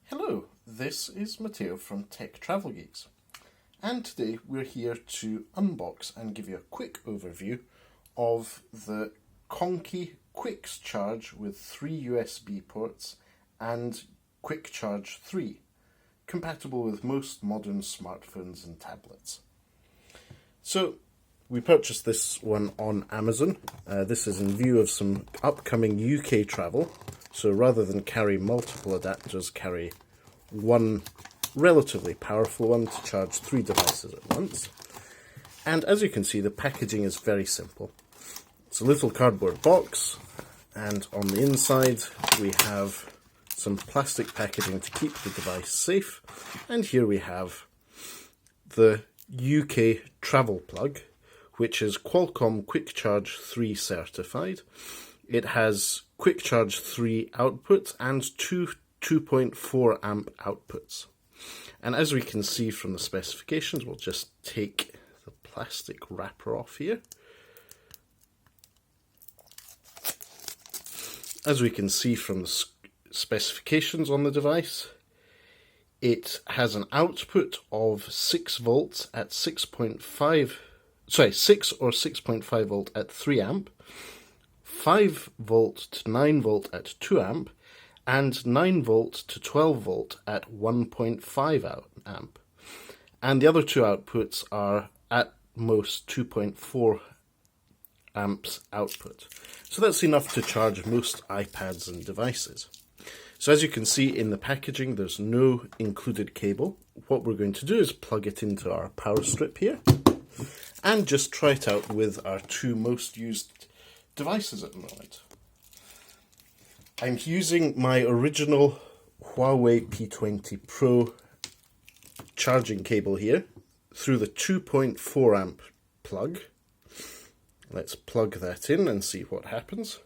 Hello, this is Matteo from Tech Travel Geeks, and today we're here to unbox and give you a quick overview of the KONKY QuickCharge with 3 USB ports and QuickCharge 3, compatible with most modern smartphones and tablets. So, we purchased this one on Amazon. This is in view of some upcoming UK travel. So rather than carry multiple adapters, carry one relatively powerful one to charge 3 devices at once. And as you can see, the packaging is very simple. It's a little cardboard box, and on the inside we have some plastic packaging to keep the device safe. And here we have the UK travel plug, which is Qualcomm QuickCharge 3 certified. It has QuickCharge 3 outputs and two 2.4 amp outputs. And as we can see from the specifications, we'll just take the plastic wrapper off here. As we can see from the specifications on the device, it has an output of 6 volts at 6 or 6.5 volt at 3 amp, 5 volt to 9 volt at 2 amp, and 9 volt to 12 volt at 1.5 amp. And the other 2 outputs are at most 2.4 amps output. So that's enough to charge most iPads and devices. So as you can see in the packaging, there's no included cable. What we're going to do is plug it into our power strip here and just try it out with our 2 most used devices at the moment. I'm using my original Huawei P20 Pro charging cable here through the 2.4 amp plug. Let's plug that in and see what happens.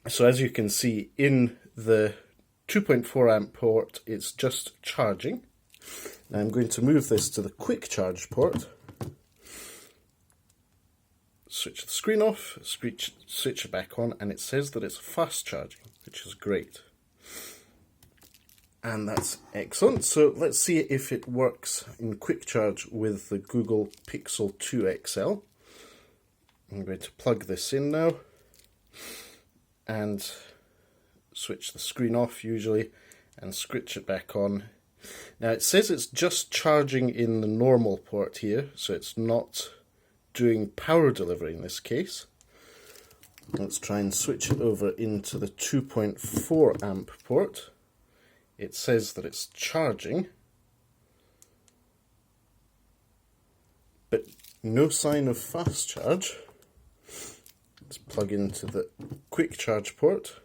So as you can see in the 2.4 amp port, it's just charging. Now I'm going to move this to the quick charge port. Switch the screen off, switch it back on, and it says that it's fast charging, which is great. And that's excellent. So let's see if it works in quick charge with the Google Pixel 2 XL. I'm going to plug this in now and switch the screen off usually and switch it back on. Now it says it's just charging in the normal port here, so it's not doing power delivery in this case. Let's try and switch it over into the 2.4 amp port. It says that it's charging, but no sign of fast charge. Let's plug into the quick charge port,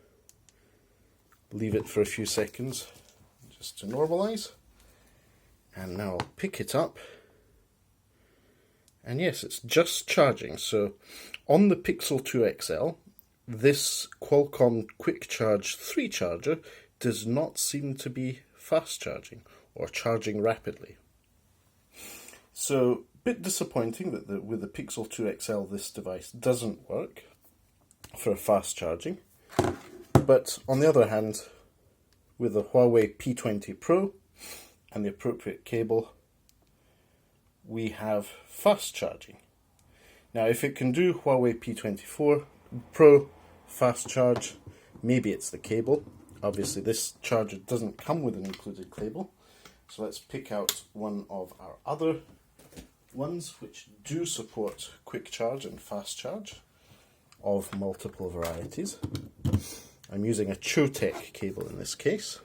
leave it for a few seconds just to normalize, and now I'll pick it up. And yes, it's just charging. So on the Pixel 2 XL, this Qualcomm QuickCharge 3 charger does not seem to be fast charging or charging rapidly. So a bit disappointing that with the Pixel 2 XL this device doesn't work for fast charging. But on the other hand, with the Huawei P20 Pro and the appropriate cable, we have fast charging. Now if it can do Huawei P24 Pro fast charge, maybe it's the cable. Obviously this charger doesn't come with an included cable, so let's pick out one of our other ones which do support quick charge and fast charge of multiple varieties. I'm using a Chotec cable in this case.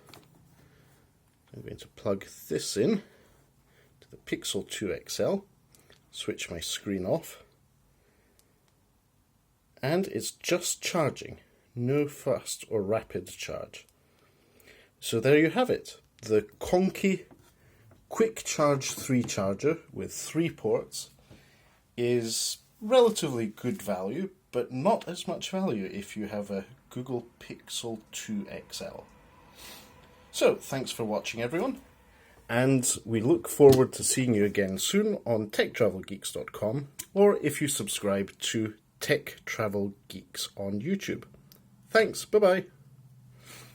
I'm going to plug this in the Pixel 2 XL, switch my screen off, and it's just charging, no fast or rapid charge. So there you have it, the KONKY QuickCharge 3 charger with 3 ports is relatively good value, but not as much value if you have a Google Pixel 2 XL. So thanks for watching everyone. And we look forward to seeing you again soon on techtravelgeeks.com, or if you subscribe to Tech Travel Geeks on YouTube. Thanks, bye-bye.